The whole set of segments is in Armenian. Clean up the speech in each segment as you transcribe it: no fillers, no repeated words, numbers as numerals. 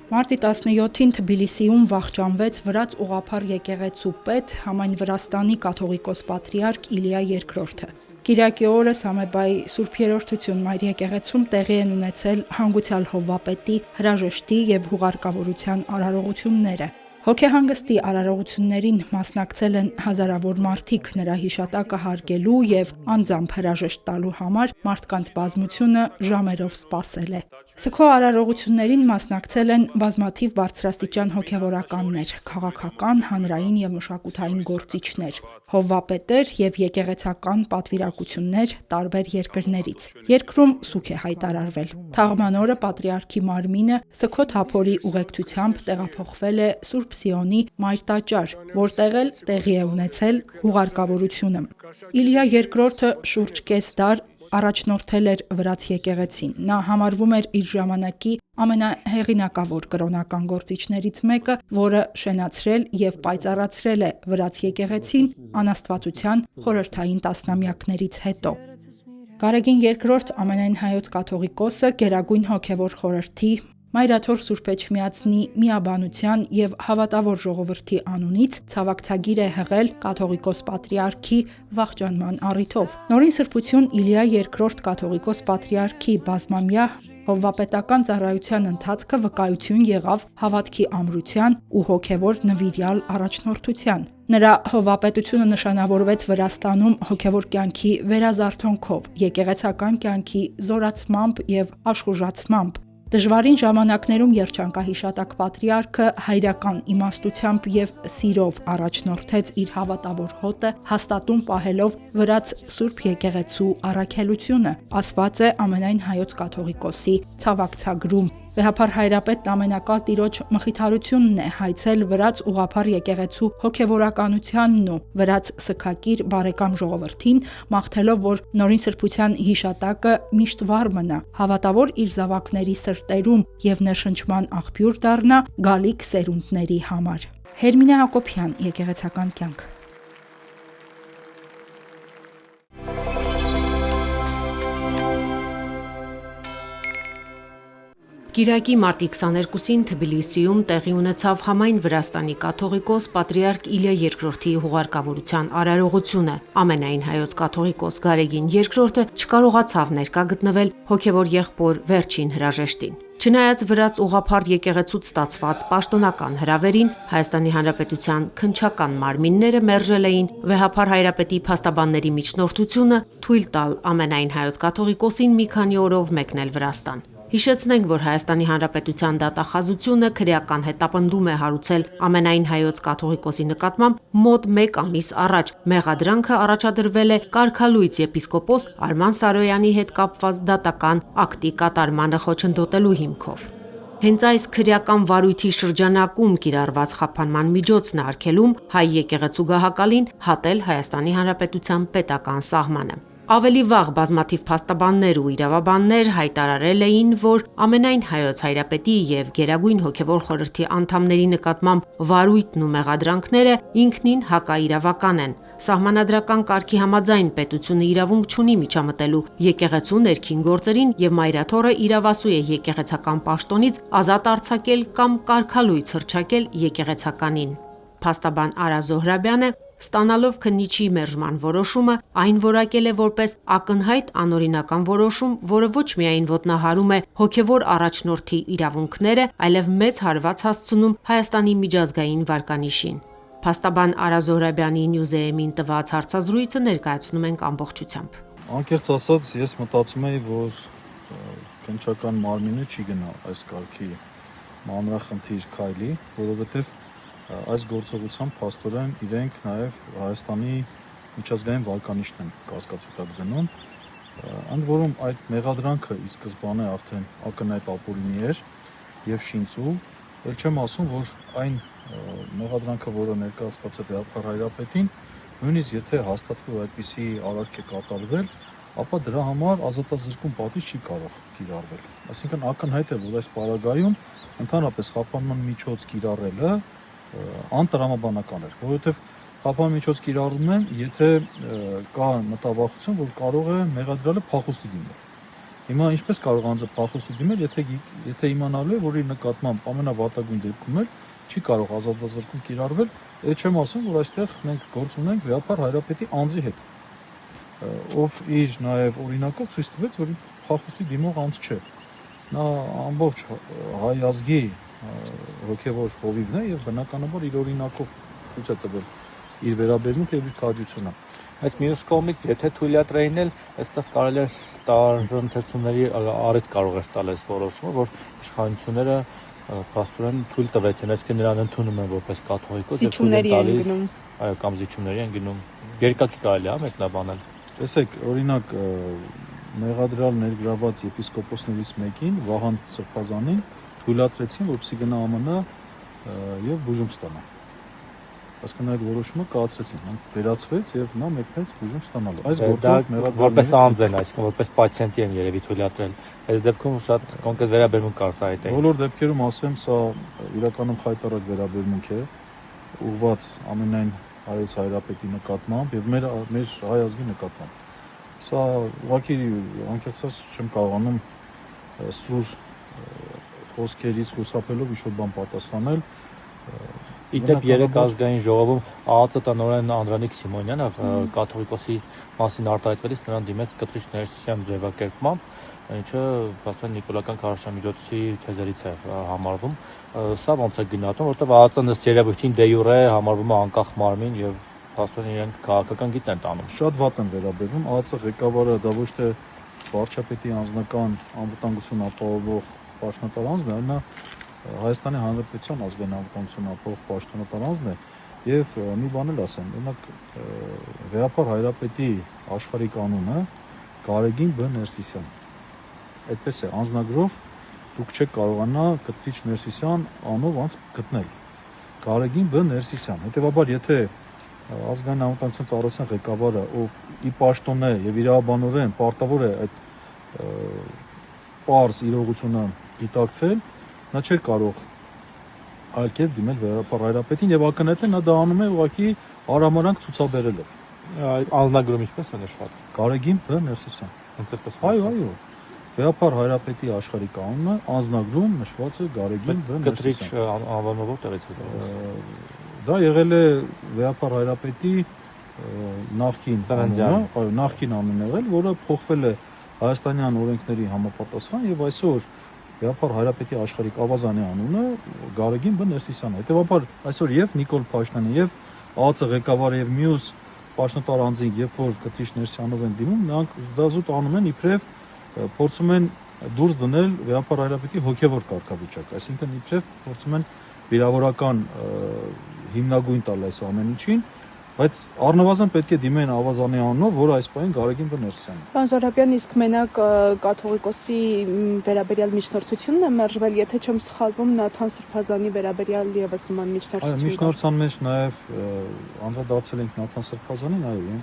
Մարտի 17-ին Թբիլիսիում վախճանվեց վրաց ուղղափառ եկեղեցու պետ, համայն Վրաստանի կաթողիկոս պատրիարք Իլիա II-ը։ Կիրակի օրը Սամեբայի Սուրբ Երրորդություն Մայր եկեղեցում տեղի են ունեցել հանգուցյալ հովվապետի հրաժեշտի եւ հուղարկավորության արարողությունները։ Հոգեհանգստի արարողություններին մասնակցել են հազարավոր մարդիկ, նրա հիշատակը հարգելու եւ անձամբ հրաժեշտ տալու համար մարդկանց բազմությունը ժամերով սպասել է։ Սգո արարողություններին մասնակցել են բազմաթիվ բարձրաստիճան հոգևորականներ, քաղաքական, հանրային եւ մշակութային գործիչներ, հովվապետեր եւ եկեղեցական պատվիրակություններ տարբեր երկրներից։ Երկրում սուգ է հայտարարվել։ Թաղման օրը պատրիարքի մարմինը Սգո թափորի ուղեկցությամբ տեղափոխվել է Սուրբ Սիոնի Մայր տաճար, որտեղ էլ տեղի է ունեցել հուղարկավորությունը։ Իլիա II-ը շուրջ կես դար առաջնորդել էր վրաց եկեղեցին։ Նա համարվում էր իր ժամանակի ամենահեղինակավոր կրոնական գործիչներից մեկը, որը շենացրել եւ պայծառացրել է վրաց եկեղեցին անաստվածության խորհրդային տասնամյակներից հետո։ Գարեգին II ամենայն հայոց կաթողիկոսը Գերագույն հոգևոր խորհրդի Մայրաթոր Սուրբ Էջմիածնի միաբանության եւ հավատավոր ժողովրդի անունից ցավակցագիր է հղել կաթողիկոս պատրիարքի վախճանման առիթով։ Նորին սրբություն Իլիա II կաթողիկոս պատրիարքի բազմամյա հովվապետական ծառայության ընթացքը վկայություն եղավ հավատքի ամրության ու հոգևոր նվիրյալ առաջնորդության։ Նրա հովվապետությունը նշանավորվեց Վրաստանում հոգևոր կյանքի վերազարթոնքով, եկեղեցական կյանքի զորացմամբ եւ աշխուժացմամբ։ Դժվարին ժամանակներում երջանկահիշատակ պատրիարքը հայրական իմաստությամբ եւ սիրով առաջնորդեց իր հավատավոր հոտը, հաստատուն պահելով վրաց Սուրբ եկեղեցու առաքելությունը, ասված է ամենայն հայոց կաթողիկոսի ցավակցագրում։ Վեհափառ հայրապետն ամենակալ տիրոջ մխիթարությունն է հայցել վրաց ուղղափառ եկեղեցու հոգևորականությանն ու վրաց սգակիր բարեկամ ժողովրդին, մաղթելով, որ նորին սրբության հիշատակը միշտ վառ մնա, հավատավոր իր զավակների սրտերում եւ ներշնչման աղբյուր դառնա գալիք սերունդների համար։ Հերմինե Հակոբյան, եկեղեցական կյանք։ Կիրակի մարտի 22-ին Թբիլիսիում տեղի ունեցավ համայն Վրաստանի կաթողիկոս պատրիարք Իլիա II-ի հուղարկավորության արարողությունը։ Ամենայն հայոց կաթողիկոս Գարեգին II-ը չկարողացավ ներկա գտնվել հոգևոր եղբոր վերջին հրաժեշտին։ Չնայած վրաց ուղղափառ եկեղեցուց ստացված պաշտոնական հրավերին, Հայաստանի Հանրապետության քննչական մարմինները մերժել էին վեհափառ հայրապետի փաստաբանների միջնորդությունը թույլ տալ ամենայն հայոց կաթողիկոսին մի քանի օրով մեկնել Վրաստան։ Հիշեցնենք, որ Հայաստանի Հանրապետության դատախազությունը քրեական հետապնդում է հարուցել ամենայն հայոց կաթողիկոսի նկատմամբ մոտ 1 ամիս առաջ։ Մեղադրանքը առաջադրվել է կարգալույծ եպիսկոպոս Արման Սարոյանի հետ կապված դատական ակտի կատարմանը խոչընդոտելու հիմքով։ Հենց այս քրեական վարույթի շրջանակում կիրառված խափանման միջոցն է արգելում հայ եկեղեցու գահակալին հատել Հայաստանի Հանրապետության պետական սահմանը։ Ավելի վաղ բազմաթիվ փաստաբաններ ու իրավաբաններ հայտարարել էին, որ ամենայն հայոց հայրապետի եւ Գերագույն հոգևոր խորհրդի անդամների նկատմամբ վարույթն ու մեղադրանքները ինքնին հակաիրավական են։ Սահմանադրական կարգի համաձայն պետությունը իրավունք չունի միջամտելու եկեղեցու ներքին գործերին եւ Մայրաթորը իրավասու է եկեղեցական պաշտոնից ազատ արձակել կամ կարգալույծ հռչակել եկեղեցականին։ Փաստաբան Արա Զոհրաբյանը ստանալով քննիչի մերժման որոշումը, այն որակել է որպես ակնհայտ անօրինական որոշում, որը ոչ միայն ոտնահարում է հոգևոր առաջնորդի իրավունքները, այլև մեծ հարված հասցնում Հայաստանի միջազգային վարկանիշին։ Փաստաբան Արա Զոհրաբյանի Նյուզեեմին տված հարցազրույցը ներկայացնում ենք ամբողջությամբ։ Անկեղծ ասած, ես մտածում եի, որ քննչական մարմինը չի գնա այս կարգի մանրախնդիր քայլի, որովհետև այս գործողությամբ փաստորեն իրենք նաև Հայաստանի միջազգային վարկանիշն են կասկածի տակ դնում։ Ընդ որում այդ մեղադրանքը ի սկզբանե արդեն ակնհայտ ապօրինի էր եւ շինծու, ել չեմ ասում, որ այն մեղադրանքը, որը ներկայացված է վեհափառ հայրապետին, նույնիսկ եթե հաստատվի, որ այդպիսի արարք է կատարվել, ապա դրա համար ազատազրկում պատիժ չի կարող կիրառվել։ Այսինքն ակնհայտ է, որ այս պարագայում ընդհանրապես խափանման միջոց կիրառելը անտրամաբանական էր, որովհետև խափան միջոց կիրառում են, եթե կա մտավախություն, որ կարող է մեղադրյալը փախուստի դիմել։ Հիմա ինչպես կարող անձը փախուստի դիմել, եթե իմանալու է, որ իր նկատմամբ ամենավատագույն դեպքում էլ չի կարող ազատազրկում կիրառվել, այդ չեմ ասում, որ այստեղ մենք գործ ունենք Վեհապար Հայրապետի անձի հետ, ով իր նաև օրինակով ցույց տվեց, որ փախուստի դիմող անձ չէ։ Նա ամբողջ հայ ազգի հոգևոր հովիվն է եւ բնականաբար իր օրինակով ցույց է տվել իր վերաբերմունքը եւ իր քաջությունը։ Այս մյուս կողմից, եթե թույլատրեին էլ, այստեղ կարելի է տարընթերցումների առիթ կարող էր տալ այս որոշումը, որ իշխանությունները փաստորեն թույլ տվեցին, այսինքն նրան ընդունում են որպես կաթողիկոս եւ թույլ են տալիս, այո, կամ զիջումների են գնում։ Երկակի կարելի է մեկնաբանել։ Տեսեք, օրինակ մեղադրյալ ներգրաված եպիսկոպոսներից մեկին Վահան Սրբազանին թույլատրեցին, որպեսզի գնա ԱՄՆ եւ բուժում ստանա։ Այսինքն այդ որոշումը կայացրեցին, նա վերացվեց եւ նա մեկնեց բուժում ստանալու։ Այս գործով որպես անձ են, այսինքն որպես պացիենտի են երևի թույլատրել։ Այս դեպքում շատ կոնկրետ վերաբերմունք կար տա այդ։ Բոլոր դեպքերում ասեմ, սա իրականում խայտարակ վերաբերմունք է, ուղղված ամենայն հայոց հայրապետի նկատմամբ եւ մեր հայ ազգի նկատմամբ։ Սա ուղղակի անկեղծած չեմ կարողանում սուր խոսքերից խուսափելով ինչ-որ բան պատասխանել։ Իդեպ երեք ազգային ժողովում ԱԱԾ տնօրեն Անդրանիկ Սիմոնյանը կաթողիկոսի մասին արտահայտվելիս նրան դիմեց կտրիչ ներսիսյան ձևակերպմամբ, ինչը բացառ նիկոլական քարոզչամիջոցի թեզերից է համարվում։ Սա ոնց է գնահատում, որտեղ ԱԱԾ-ն ըստ երևույթին դե յուրե համարվում է անկախ մարմին եւ բացառ իրենք քաղաքական գիծ են տանում։ Շատ վատ են վերաբերվում, ԱԱԾ ղեկավարը դա ոչ թե վարչապետի անձնական անվտանգություն ապահովող պաշտոնատար անձն է, այլ նա Հայաստանի Հանրապետության ազգային անվտանգություն ապահովող պաշտոնատար անձն է եւ մի բան էլ ասեմ, օրինակ Վեհապար Հայրապետի աշխարհիկ անունը Գարեգին Բ. Ներսիսյան։ Այդպես է, անձնագրով դուք չեք կարողանա կտրիչ Ներսիսյան անով անց գտնել։ Գարեգին Բ. Ներսիսյան։ Հետևաբար, եթե ազգային անվտանգության ծառայության ղեկավարը, ով ի պաշտոն է եւ իրավաբանորեն պարտավոր է այդ պարզ իրողությունը գիտակցել, նա չէր կարող այլ կերպ դիմել Վեհապար Հայրապետին եւ ակնհայտ է նա դա անում է ուղղակի արամարանք ցուցաբերելով։ Անձնագրում ինչպես է նշված։ Գարեգին Բ. Ներսիսյան։ Այնպես։ Այո։ Վեհապար Հայրապետի աշխարհիկ անունը անձնագրում նշված է Գարեգին Բ. Կտրիչ Ներսիսյան։ անվանումը որտեղից է։ Դա եղել է Վեհապար Հայրապետի նախկին անունը, այո, նախկին անունն եղել, որը փոխվել է հայաստանյան օրենքների համապատասխան եւ այսօր Վեհապար Հայրապետի աշխարհիկ ավազանի անունը Գարեգին Բ. Ներսիսյան է։ Հետևաբար այսօր եւ Նիկոլ Փաշինյանը եւ ԱԱԾ ղեկավարը եւ մյուս պաշտոնատար անձինք, երբ որ կտրիչ Ներսիսյանով են դիմում, նրանք դա զուտ անում են իբրև փորձում են դուրս դնել Վեհապար Հայրապետի հոգեվոր կարգավիճակ, այսինքն իբրև փորձում են վիրավորական հիմնագույն տալ այս ամեն ինչին, բայց առնվազն պետք է դիմեն ավազանի անունով, որը այս պահին Գարեգին Բ. Ներսիսյանն է։ Պարոն Զոհրաբյան, իսկ մենակ կաթողիկոսի վերաբերյալ միջնորդությունն է մերժվել, եթե չեմ սխալվում, Նաթան Սրբազանի վերաբերյալ եւս նման միջնորդություն։ Այո, միջնորդության մեջ նաեւ անդրադարձել ենք Նաթան Սրբազանին, այո,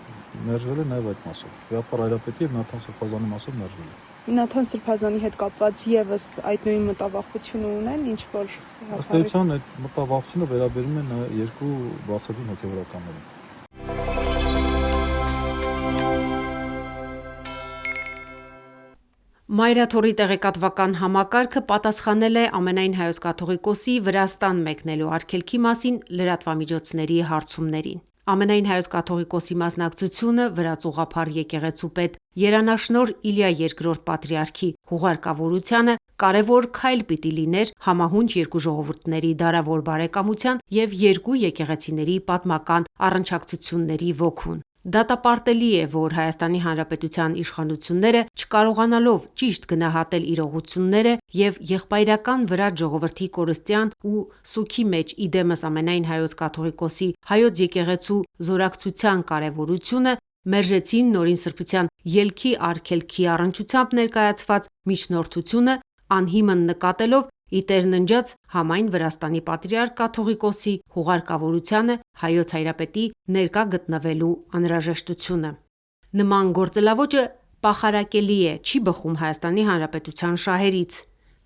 մերժվել է նաեւ այդ մասով։ Վեհապար Հայրապետի եւ Նաթան Սրբազանի մասով մերժվել է։ Նաթան Սրբազանի հետ կապված եւս այդ նույն մտավախությունը ունեն, ինչ որ ըստ էության այդ մտավախությունը վերաբերում է երկու բացառիկ հոգեվորականներին։ Մայրաթորի տեղեկատվական համակարգը պատասխանել է ամենայն հայոց կաթողիկոսի Վրաստան մեկնելու արգելքի մասին լրատվամիջոցների հարցումներին։ Ամենայն հայոց կաթողիկոսի մասնակցությունը վրաց ուղղափառ եկեղեցու պետ Երանաշնորհ Իլիա II պատրիարքի հուղարկավորությանը կարևոր քայլ պիտի լիներ համահունչ երկու ժողովուրդների դարավոր բարեկամության եւ երկու եկեղեցիների պատմական առնչակցությունների ոգուն։ Դատապարտելի է, որ Հայաստանի Հանրապետության իշխանությունները չկարողանալով ճիշտ գնահատել իրողությունները եւ եղբայրական վրաց ժողովրդի կորստյան ու սուքի մեջ իդեմս ամենայն հայոց կաթողիկոսի հայոց եկեղեցու զորակցության կարեւորությունը մերժեցին նորին սրբության ելքի արգելքի առնչությամբ ներկայացված միջնորդությունը անհիմն նկատելով ի տեր ննջած համայն Վրաստանի պատրիարք կաթողիկոսի հուղարկավորությանը հայոց հայրապետի ներկա գտնվելու անհրաժեշտությունը։ Նման գործելավոճը պախարակելի է, չի բխում Հայաստանի Հանրապետության շահերից,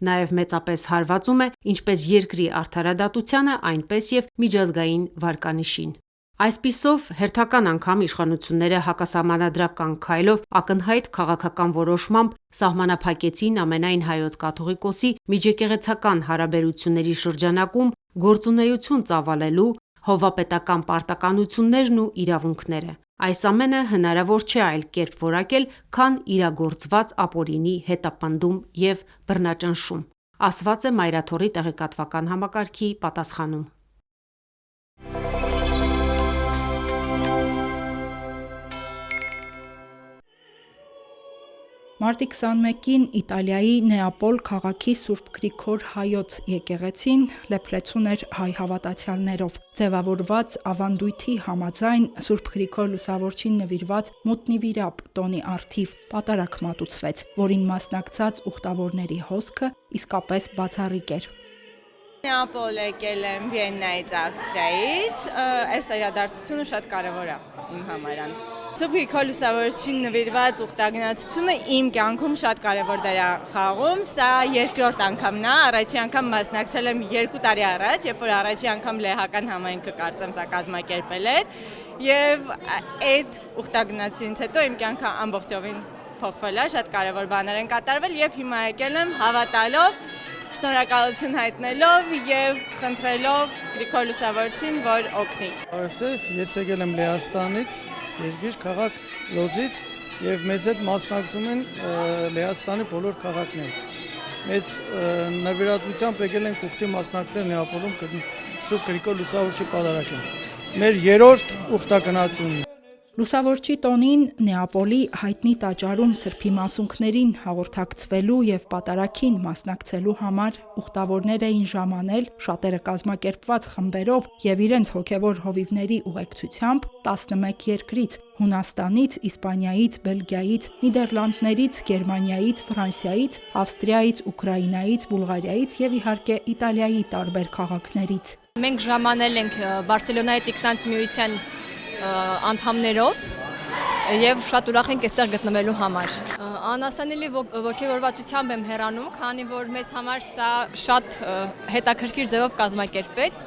նաև մեծապես հարվածում է ինչպես երկրի արդարադատությանը, այնպես եւ միջազգային վարկանիշին։ Այսպիսով, հերթական անգամ իշխանությունները հակասահմանադրական քայլով ակնհայտ քաղաքական որոշմամբ սահմանափակեցին ամենայն հայոց կաթողիկոսի միջեկեղեցական հարաբերությունների շրջանակում գործունեություն ծավալելու հովվապետական պարտականություններն ու իրավունքները։ Այս ամենը հնարավոր չէ այլ կերպ որակել, քան իրագործված ապօրինի հետապնդում և բռնաճնշում, ասված է Մայրաթոռի տեղեկատվական համակարգի պատասխանում։ Մարտի 21-ին Իտալիայի Նեապոլ քաղաքի Սուրբ Գրիգոր հայոց եկեղեցին լեփլեցուն էր հայ հավատացյալներով։ Ձևավորված ավանդույթի համաձայն Սուրբ Գրիգոր Լուսավորչին նվիրված մոտնիվիրապ տոնի առթիվ պատարագ մատուցվեց, որին մասնակցած ուխտավորների հոսքը իսկապես բացառիկ էր։ Նեապոլ եկել եմ Վիեննայից, Ավստրիայից, այս իրադարձությունը շատ կարևոր է իմ համար։ Սուրբ Գրիգոր Լուսավորչին նվիրված ուխտագնացությունը իմ կյանքում շատ կարևոր դեր է խաղում, սա երկրորդ անգամն է, առաջի անգամ մասնակցել եմ 2 տարի առաջ, երբ որ առաջի անգամ լեհական համայնքը կարծեմ սա կազմակերպել էր, եւ այդ ուխտագնացությունից հետո իմ կյանքը ամբողջովին փոխվել է, շատ կարևոր բաներ են կատարվել եւ հիմա եկել եմ հավատալով, շնորհակալություն հայտնելով եւ խնդրելով Գրիգոր Լուսավորչին, որ օգնի։ Բարև, ես եկել եմ Լեհաստանից, երկիր քաղաք Լոձից եւ մեզ հետ մասնակցում են Լեհաստանի բոլոր քաղաքներից։ Մեծ նվիրատվությամբ եկել ենք ուխտի մասնակցել Նեապոլում Սուրբ Գրիգոր Լուսավորչի պատարագին։ Մեր երրորդ ուխտագնացությունն է։ Լուսավորչի տոնին Նեապոլի հայտնի տաճարում սրբի մասունքներին հաղորդակցվելու եւ պատարագին մասնակցելու համար ուխտավորներ էին ժամանել շատերը կազմակերպված խմբերով եւ իրենց հոգեվոր հովիվների ուղեկցությամբ 11 երկրից՝ Հունաստանից, Իսպանիայից, Բելգիայից, Նիդերլանդներից, Գերմանիայից, Ֆրանսիայից, Ավստրիայից, Ուկրաինայից, Բուլղարիայից եւ իհարկե Իտալիայի տարբեր քաղաքներից։ Մենք ժամանել ենք Բարսելոնայի տիկնանց միության անդամներով եւ շատ ուրախ ենք այստեղ գտնվելու համար։ Անասանելի ողջավորվածությամբ եմ հեռանում, քանի որ մեզ համար սա շատ հետաքրքիր ձևով կազմակերպվեց։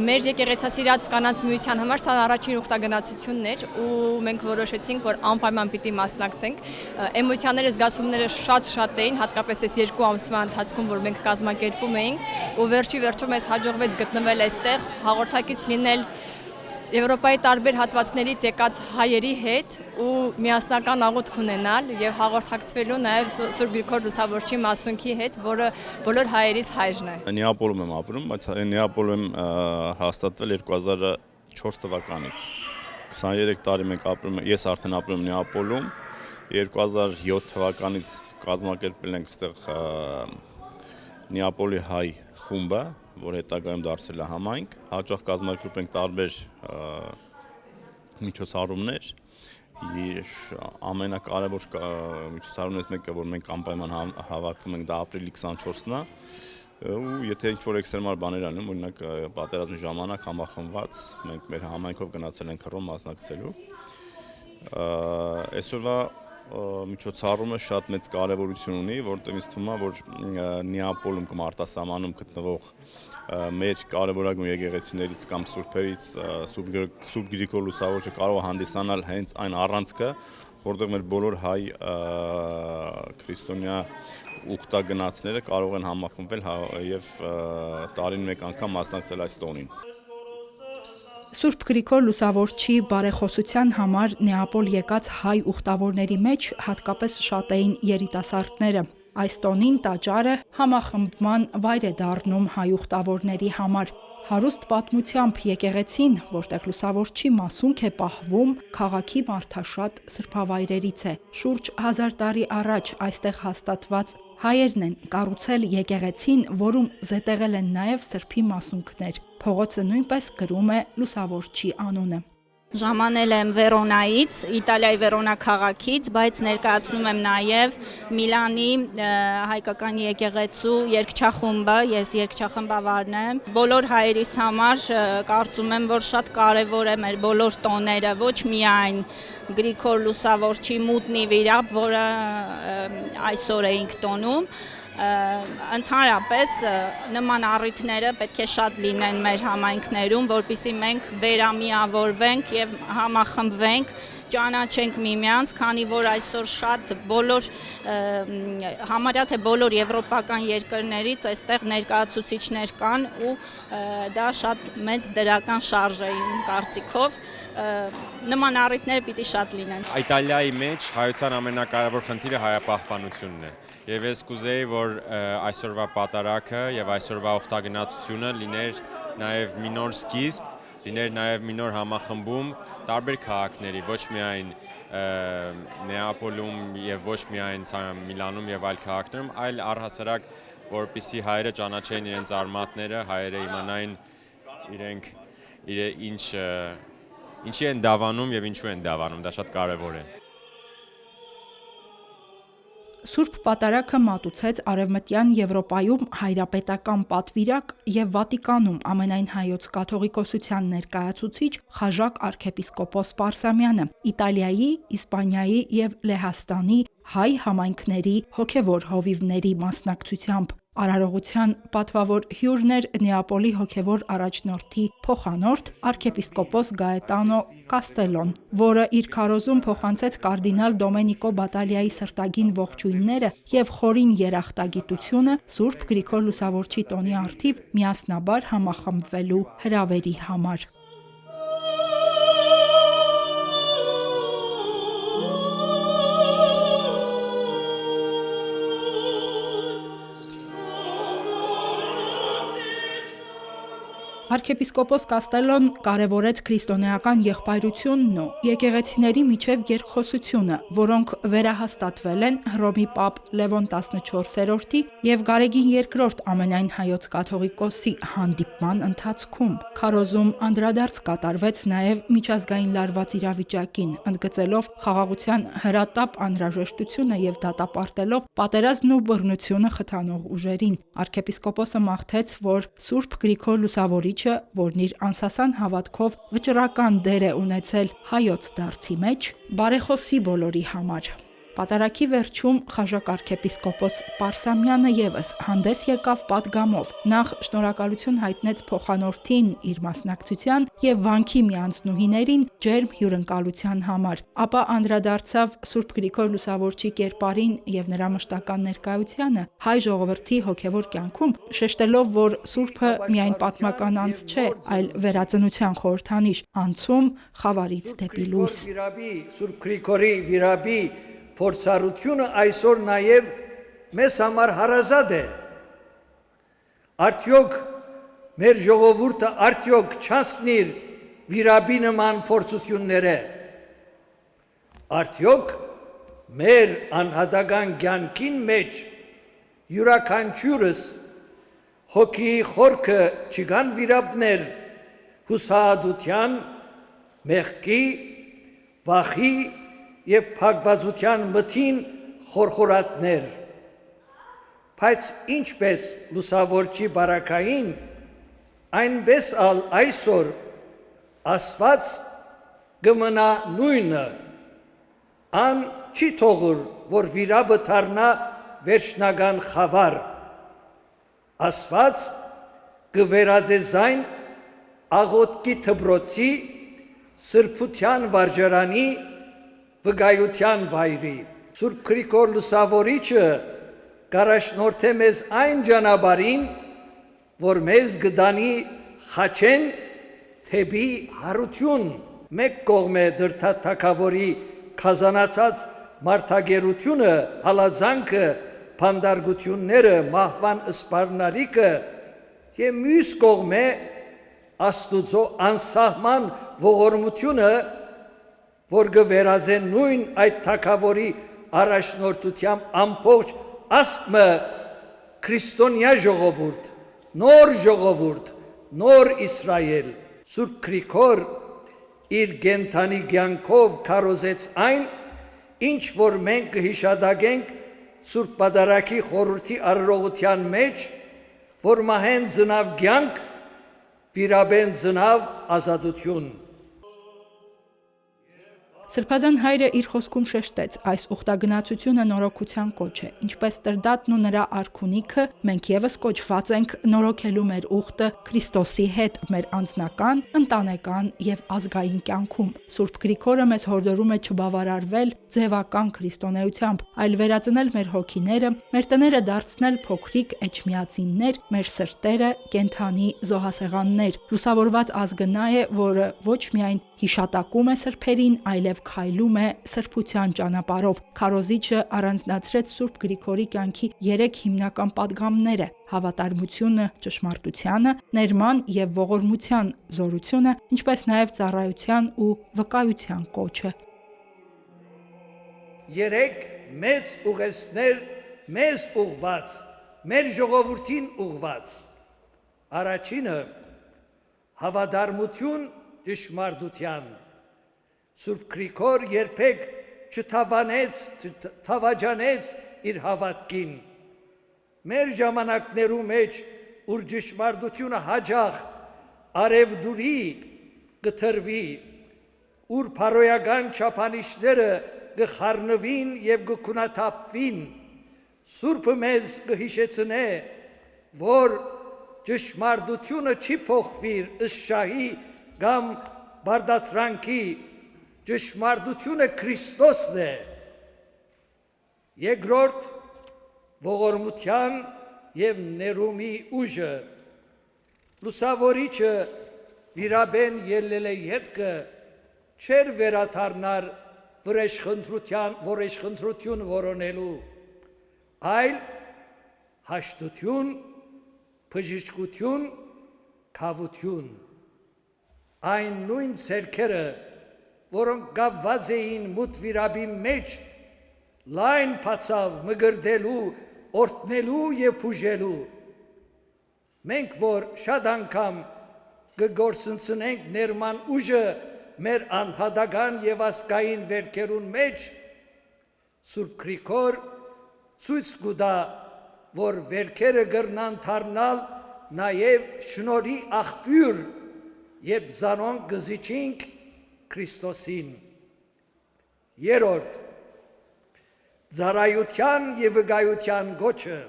Մեր եկեղեցասիրած կանանց միության համար սա առաջին ուխտագնացությունն էր ու մենք որոշեցինք, որ անպայման պիտի մասնակցենք։ Էմոցիաները, զգացումները շատ էին, հատկապես այս 2 ամսվա ընթացքում, որ մենք կազմակերպում էինք ու վերջում մեզ հաջողվեց գտնվել այստեղ, հաղորդակից լինել Եվրոպայի տարբեր հատվածներից եկած հայերի հետ ու միասնական աղոթք ունենալ եւ հաղորդակցվելու նաեւ Սուրբ Գրիգոր Լուսավորչի մասունքի հետ, որը բոլոր հայերից հայրն է։ Նեապոլում եմ ապրում, բայց Նեապոլում եմ հաստատվել 2004 թվականից։ 23 տարի մենք ապրում եմ, ես արդեն ապրում եմ Նեապոլում։ 2007 թվականից կազմակերպել ենք այստեղ Նեապոլի հայ խումբը, որ հետագայում դարձել է համայնք, հաճախ կազմակերպում ենք տարբեր միջոցառումներ, ամենակարևոր միջոցառումներից մեկը, որ մենք անպայման հավաքվում ենք, դա ապրիլի 24-ն է, ու եթե ինչ-որ էքստրեմալ բաներ անում, օրինակ պատերազմի ժամանակ համախմբված, մենք մեր համայնքով գնացել ենք Հռոմ մասնակցելու։ Այսօրվա միջոցառումը շատ մեծ կարևորություն ունի, որտեղ ինձ թվում է, որ Նեապոլում կամ արտասահմանում գտնվող մեր կարևորագույն եկեղեցիներից կամ սուրբերից Սուրբ Գրիգոր Լուսավորչը կարող է հանդիսանալ հենց այն առանցքը, որտեղ մեր բոլոր հայ քրիստոնյա ուխտագնացները կարող են համախմբվել եւ տարին մեկ անգամ մասնակցել այս տոնին։ Սուրբ Գրիգոր Լուսավորչի բարեխոսության համար Նեապոլ եկած հայ ուխտավորների մեջ հատկապես շատ էին երիտասարդները։ Այս տոնին տաճարը համախմբման վայր է դառնում հայ ուխտավորների համար։ Հարուստ պատմությամբ եկեղեցին, որտեղ Լուսավորչի մասունք է պահվում, քաղաքի մարդաշատ սրբավայրերից է։ Շուրջ 1000 տարի առաջ այստեղ հաստատված հայերն են կառուցել եկեղեցին, որում զետեղել են նաև սրբի մասունքներ։ Փողոցը նույնպես կրում է Լուսավորչի անունը։ Ժամանել եմ Վերոնայից, Իտալիայի Վերոնա քաղաքից, բայց ներկայացնում եմ նաև Միլանի հայկական եկեղեցու երգչախումբը, ես երգչախմբավարն եմ։ Բոլոր հայերիս համար կարծում եմ, որ շատ կարևոր է մեր բոլոր տոները, ոչ միայն Գրիգոր Լուսավորչի մուտնի վիրապ, որը այսօր էինք տոնում, Ընդհանրապես նման առիթները պետք է շատ լինեն մեր համայնքներում, որպեսզի մենք վերամիավորվենք եւ համախմբվենք, ճանաչենք միմյանց, քանի որ այսօր շատ բոլոր համարյա թե բոլոր եվրոպական երկրներից այստեղ ներկայացուցիչներ կան ու դա շատ մեծ դրական շարժ է իմ կարծիքով, նման առիթները պիտի շատ լինեն։ Իտալիայի մեջ հայության ամենակարևոր խնդիրը հայապահպանությունն է։ Եվ ես կուզեի, որ այսօրվա պատարագը եւ այսօրվա օգտագնացությունը լիներ նաեւ մի նոր սկիզբ, լիներ նաեւ մի նոր համախմբում տարբեր քաղաքների, ոչ միայն Նեապոլում եւ ոչ միայն Միլանում եւ այլ քաղաքներում, այլ առհասարակ որպեսզի հայերը ճանաչեն իրենց արմատները, հայերը իմանային իրենք ինչի են դավանում եւ ինչու են դավանում, դա շատ կարեւոր է։ Սուրբ Պատարագը մատուցեց Արևմտյան Եվրոպայում հայրապետական պատվիրակ եւ Վատիկանում ամենայն հայոց կաթողիկոսության ներկայացուցիչ Խաժակ arczepiskopos Պարսամյանը, Իտալիայի, Իսպանիայի եւ Լեհաստանի հայ համայնքների հոգեվոր հովիվների մասնակցությամբ։ Արարողության պատվավոր հյուրն էր Նեապոլի հոգևոր առաջնորդի փոխանորդ arczepiskopos Gaetano Castellon, որը իր քարոզում փոխանցեց կարդինալ Դոմենիկո Բատալիայի սրտագին ողջույնները եւ խորին երախտագիտությունը Սուրբ Գրիգոր Լուսավորչի տոնի առթիվ միասնաբար համախմբվելու հրավերի համար։ Arczepiskopos Castellon կարևորեց քրիստոնեական եղբայրությունն ու եկեղեցիների միջև երկխոսությունը, որոնք վերահաստատվել են Հռոմի Պապ Լևոն 14-րդի եւ Գարեգին II ամենայն հայոց կաթողիկոսի հանդիպման ընթացքում։ Քարոզում անդրադարձ կատարվեց նաեւ միջազգային լարված իրավիճակին, ընդգծելով խաղաղության հրատապ անհրաժեշտությունը եւ դատապարտելով պատերազմն ու բռնությունը խթանող ուժերին։ Arczepiskopos-ը մաղթեց, որ Սուրբ Գրիգոր Լուսավորիչ որն իր անսասան հավատքով վճռական դեր է ունեցել հայոց դարձի մեջ, բարեխոսի բոլորի համար։ Պատարագի վերջում Խաժակ arczepiskopos Պարսամյանը եւս հանդես եկավ պատգամով, նախ շնորհակալություն հայտնեց փոխանորդին իր մասնակցության եւ վանքի միանձնուհիներին ջերմ հյուրընկալության համար, ապա անդրադարձավ Սուրբ Գրիգոր Լուսավորչի կերպարին եւ նրա մշտական ներկայությանը հայ ժողովրդի հոգեվոր կյանքում, շեշտելով, որ Սուրբը միայն պատմական անձ չէ, այլ վերածնության խորհրդանիշ, անցում խավարից դեպի լույս։ Սուրբ Գրիգորի վիրաբի փորձառությունը այսօր նաև մեզ համար հարազատ է։ Արդյոք մեր ժողովուրդը արդյոք չանցնիր վիրաբի նման փորձությունները։ Արդյոք մեր անհատական կյանքին մեջ յուրաքանչյուրս հոգի խորքը չգան վիրաբներ, հուսահատության, մեղքի, վախի եւ փակվածության մթին խորխորատներ, բայց ինչպես լուսավորչի բարակային, այնպես ալ այսօր Աստված կմնա նույնը, ան չի թողուր, որ վիրաբը դառնա վերջնական խավար, Աստված կվերածեզայն աղոթքի դպրոցի սրբության վարժարանի վկայության վայրի։ Սուրբ Գրիգոր Լուսավորիչը կարաշնորթե մեզ այն ճանապարհին, որ մեզ գտանի խաչեն թեպի հարություն։ Մեկ կողմ է դրթատ թագավորի քազանացած մարդագերությունը, հալածանքը, փանդարգությունները, մահվան սպառնալիքը եւ մյուս կողմ է Աստուծո անսահման ողորմությունը, որ գվերազեն նույն այդ թագավորի առաջնորդությամբ ամբողջ ասկմը քրիստոնյա ժողովուրդ, նոր Իսրայել։ Սուրբ Գրիգոր իր գենթանի կյանքով քարոզեց այն, ինչ որ մենք կհիշադակենք Սուրբ Պատարագի խորհրդի արարողության մեջ, որ մահեն զնավ կյանք, վիրաբեն զնավ ազատություն։ Սրբազան հայրը իր խոսքում շեշտեց, այս ուխտագնացությունը նորոգության կոչ է, ինչպես Տրդատն ու նրա արքունիքը, մենք եւս կոչված ենք նորոգելու մեր ուխտը Քրիստոսի հետ մեր անձնական, ընտանեկան եւ ազգային կյանքում։ Սուրբ Գրիգորը մեզ հորդորում է չբավարարվել ձևական քրիստոնեությամբ, այլ վերածնել մեր հոգիները, մեր տները դարձնել փոքրիկ էջմիածիններ, մեր սրտերը կենդանի զոհասեղաններ։ Լուսավորված ազգը նա է, որը ոչ միայն հիշատակում է սրբերին, այլև քայլում է սրբության ճանապարհով։ Քարոզիչը առանձնացրեց Սուրբ Գրիգորի կյանքի 3 հիմնական պատգամները՝ հավատարմությունը ճշմարտությանը, ներման եւ ողորմության զորությունը, ինչպես նաեւ ծառայության ու վկայության կոչը։ 3 մեծ ուղեսներ մեզ ուղված, մեր ժողովրդին ուղված։ Առաջինը հավատարմություն ճշմարտության։ Սուրբ Գրիգոր երբեք չթավաջանեց իր հավատքին։ Մեր ժամանակներու մեջ, ուր ճշմարտությունը հաջող արևդուրի գթրվի, ուր փարոյական չափանիշները գխառնվին եւ գքունաթափվին, Սուրբը մեզ գհիշեցնե, որ ճշմարտությունը չի փոխվիր ըստ շահի կամ բարդացրանքի, ճշմարտությունը Քրիստոսն է։ Երկրորդ ողորմության եւ ներումի ուժը։ Լուսավորիչը վիրաբեն ելել է ետքը չեր վերաթարնար որեշխնդրություն որոնելու, այլ հաշտություն, բժշկություն, քավություն։ Այն նույն ցերքերը, որոնք գավված էին մութ վիրաբի մեջ, լայն փացավ մգրդելու, օրտնելու եւ փուժելու։ Մենք որ շատ անգամ կգործընծնենք ներման ուժը մեր անհատական եւ ազգային վերքերուն մեջ, Սուրբ Գրիգոր ցույց կտա, որ վերքերը կրնան դառնալ նաեւ շնորհի աղբյուր, երբ զանոն գզիչինք Քրիստոսին։ Երրորդ ծառայության եւ վկայության գոչը։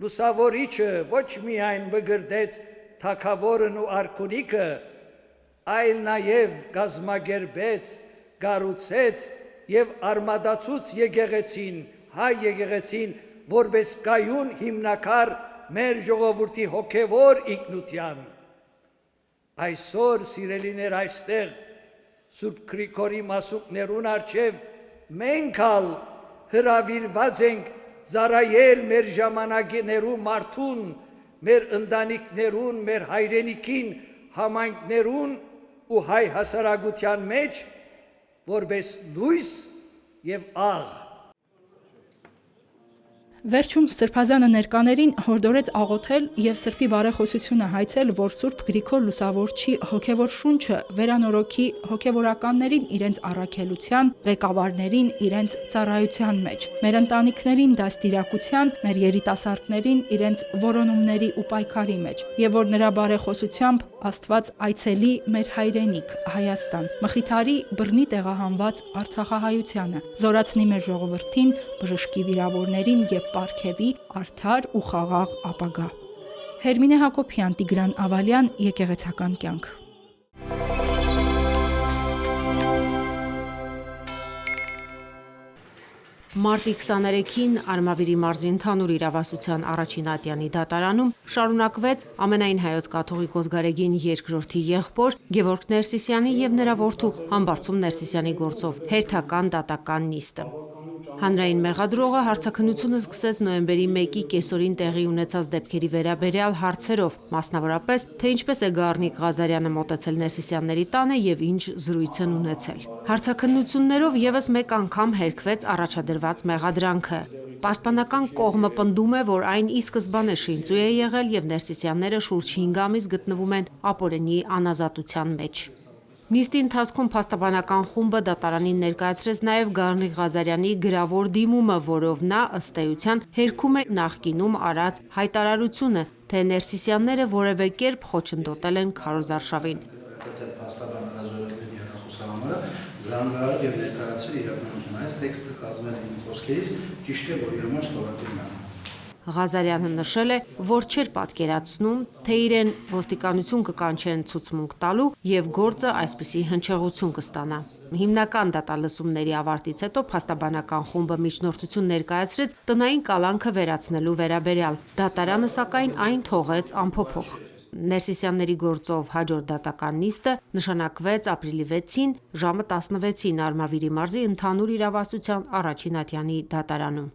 Լուսավորիչը ոչ միայն մգրդեց թագավորն ու արքունիքը, այլ նաև գազմագերբեց, գառուցեց եւ արմադացուց եկեղեցին, հայ եկեղեցին, որպես կայուն հիմնակար մեր ժողովրդի հոգևոր ինքնության։ Այսօր սիրելիներ այստեղ Սուրբ Գրիգորի մասուկներուն արչև մենք ալ հրավիրված ենք ծառայել մեր ժամանակներու մարդուն, մեր ընտանիքներուն, մեր հայրենիքին, համայնքներուն ու հայ հասարակության մեջ, որպես լույս եւ աղ։ Վերջում Սրբազանը ներկաներին հորդորեց աղոթել եւ Սրբի բարեխոսությունը հայցել, որ Սուրբ Գրիգոր Լուսավորչի հոգևոր շունչը վերանորոգի հոգևորականներին իրենց առաքելության, ղեկավարներին իրենց ծառայության մեջ, մեր ընտանիքներին դաստիարակության, մեր երիտասարդներին իրենց որոնումների ու պայքարի մեջ, եւ որ նրա բարեխոսությամբ Աստված այցելի մեր հայրենիք Հայաստան, մխիթարի բռնի տեղահանված Արցախահայությանը, զորացնի մեր ժողովրդին, բժշկի վիրավորներին եւ պարգևի արդար ու խաղաղ ապագա։ Հերմինե Հակոբյան, Տիգրան Ավալյան, Եկեղեցական կյանք։ Մարտի 23-ին Արմավիրի մարզի ընդհանուր իրավասության առաջին ատյանի դատարանում շարունակվեց ամենայն հայոց կաթողիկոս Գարեգին II եղբոր Գևորգ Ներսիսյանի եւ նրա որդու Համբարձում Ներսիսյանի գործով հերթական դատական նիստը։ Հանրային մեղադրողը հարցաքննությունը սկսեց նոյեմբերի 1-ի կեսօրին տեղի ունեցած դեպքերի վերաբերյալ հարցերով, մասնավորապես, թե ինչպես է Գառնիկ Ղազարյանը մոտեցել Ներսիսյանների տանը եւ ինչ զրույց են ունեցել։ Հարցաքննություններով եւս մեկ անգամ հերքվեց առաջադրված մեղադրանքը։ Պաշտպանական կողմը պնդում է, որ այն ի սկզբանե շինծու է եղել եւ Ներսիսյանները շուրջ 5 ամիս գտնվում են ապօրինի անազատության մեջ։ Նիստի ընթացքում փաստաբանական խումբը դատարանին ներկայացրեց նաև Գառնիկ Ղազարյանի գրավոր դիմումը, որով նա ըստ էության հերքում է նախկինում արած հայտարարությունը, թե Ներսիսյանները որևէ կերպ խոչընդոտել են քարոզարշավին։ զանգահարել եւ ներկայացրել իրականությունը։ Այս տեքստը կազմել է իմ խոսքերից, ճիշտ է, որի համար ստորագրել եմ։ Ղազարյանը նշել է, որ չէր պատկերացնում, թե իրեն ոստիկանություն կկանչեն ցուցմունք տալու եւ գործը այսպիսի հնչեղություն կստանա։ Հիմնական դատալսումների ավարտից հետո փաստաբանական խումբը միջնորդություն ներկայացրեց տնային կալանքը վերացնելու վերաբերյալ։ Դատարանը սակայն այն թողեց անփոփոխ։ Ներսիսյանների գործով հաջորդ դատական նիստը նշանակվեց ապրիլի 6-ին ժամը 16-ին Արմավիրի մարզի ընդհանուր իրավասության առաջին ատյանի դատարանում։